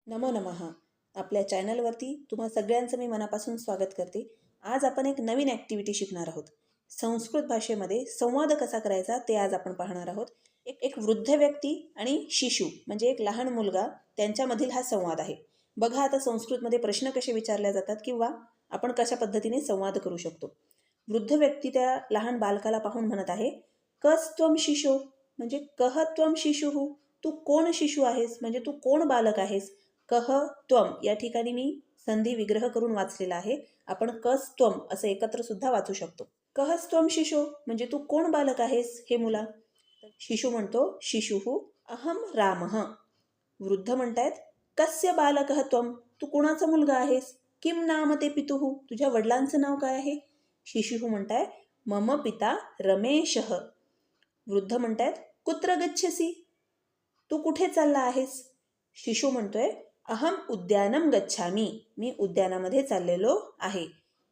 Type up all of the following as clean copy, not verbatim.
नमो नमः. आपल्या चॅनलवरती तुम्हा सगळ्यांचं मी मनापासून स्वागत करते. आज आपण एक नवीन ॲक्टिव्हिटी शिकणार आहोत. संस्कृत भाषेमध्ये संवाद कसा करायचा ते आज आपण पाहणार आहोत. एक वृद्ध व्यक्ती आणि शिशु म्हणजे एक लहान मुलगा त्यांच्यामधील हा संवाद आहे. बघा आता संस्कृतमध्ये प्रश्न कसे विचारले जातात किंवा आपण कशा पद्धतीने संवाद करू शकतो. वृद्ध व्यक्ती त्या लहान बालकाला पाहून म्हणत आहे, कस त्वम शिशो म्हणजे कह त्वम शिशुः, तू कोण शिशु आहेस म्हणजे तू कोण बालक आहेस. कह त्वम या ठिकाणी मी संधी विग्रह करून वाचलेला आहे. आपण कस त्वम असं एकत्र सुद्धा वाचू शकतो. कहस त्वम शिशो म्हणजे तू कोण बालक आहेस हे मुला. शिशु म्हणतो शिशुः अहम रामः. वृद्ध म्हणतायत कस्य बालकः त्वम, तू कोणाचा मुलगा आहेस. किम नाम ते पितुः, तुझ्या वडिलांचं नाव काय आहे. शिशुः म्हणताय मम पिता रमेशः. वृद्ध म्हणतायत कुत्र गच्छसी, तू कुठे चालला आहेस. शिशु म्हणतोय अहम उद्यानम गच्छामी, मी उद्यानामध्ये चाललेलो आहे.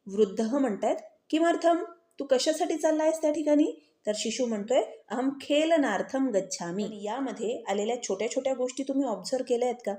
वृद्ध म्हणतायत किमर्थम, तू कशासाठी चालला आहेस त्या ठिकाणी. तर शिशु म्हणतोय अहम खेलनार्थम गच्छामी. यामध्ये आलेल्या छोट्या छोट्या गोष्टी तुम्ही ऑब्झर्व केल्या आहेत का.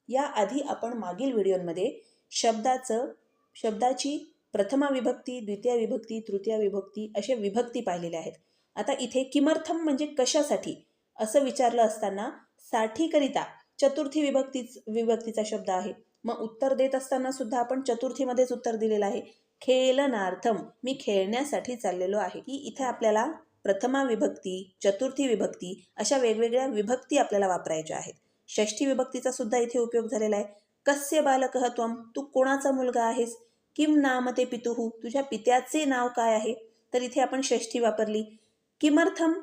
याआधी आपण मागील व्हिडिओमध्ये शब्दाची प्रथमा विभक्ती, द्वितीय विभक्ती, तृतीय विभक्ती असे विभक्ती पाहिलेल्या आहेत. आता इथे किमर्थम म्हणजे कशासाठी असं विचारलं असताना साठीकरिता चतुर्थी विभक्तीचा शब्द आहे. मग उत्तर देत असताना सुद्धा आपण चतुर्थीमध्येच उत्तर दिलेलं आहे. खेलनार्थम, मी खेळण्यासाठी चाललेलो आहे. की इथे आपल्याला प्रथमा विभक्ती, चतुर्थी विभक्ती अशा वेगवेगळ्या विभक्ती आपल्याला वापरायच्या आहेत. षष्ठी विभक्तीचा सुद्धा इथे उपयोग झालेला आहे. कस्य बालकः त्वम, तू कोणाचा मुलगा आहेस. किम नाम ते पितुः, तुझ्या पित्याचे नाव काय आहे. तर इथे आपण षष्ठी वापरली. किमर्थम,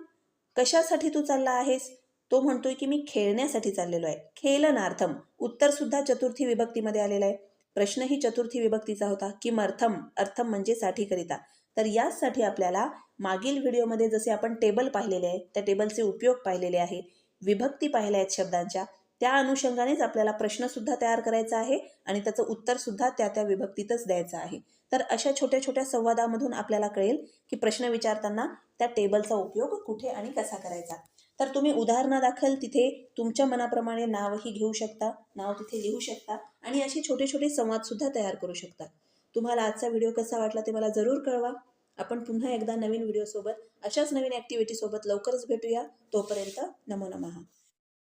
कशासाठी तू चालला आहेस. तो म्हणतोय की मी खेळण्यासाठी चाललेलो आहे. खेलनार्थम, उत्तर सुद्धा चतुर्थी विभक्तीमध्ये आलेलं आहे. प्रश्नही चतुर्थी विभक्तीचा होता. किमर्थम, अर्थम म्हणजे साठीकरिता. तर यासाठी आपल्याला मागील व्हिडिओमध्ये जसे आपण टेबल पाहिलेले आहे, त्या टेबलचे उपयोग पाहिलेले आहे, विभक्ती पाहिल्या आहेत शब्दांच्या, त्या अनुषंगानेच आपल्याला प्रश्न सुद्धा तयार करायचा आहे आणि त्याचं उत्तर सुद्धा त्या त्या विभक्तीतच द्यायचं आहे. तर अशा छोट्या छोट्या संवादामधून आपल्याला कळेल की प्रश्न विचारताना त्या टेबलचा उपयोग कुठे आणि कसा करायचा. तर तुम्ही उदाहरणादाखल तिथे तुमच्या मनाप्रमाणे नावही घेऊ शकता, नाव तिथे लिहू शकता आणि असे छोटे छोटे संवाद सुद्धा तयार करू शकता. तुम्हाला आजचा व्हिडिओ कसा वाटला ते मला जरूर कळवा. आपण पुन्हा एकदा नवीन व्हिडिओसोबत अशाच नवीन ॲक्टिव्हिटी सोबत लवकरच भेटूया. तोपर्यंत नमो नमः.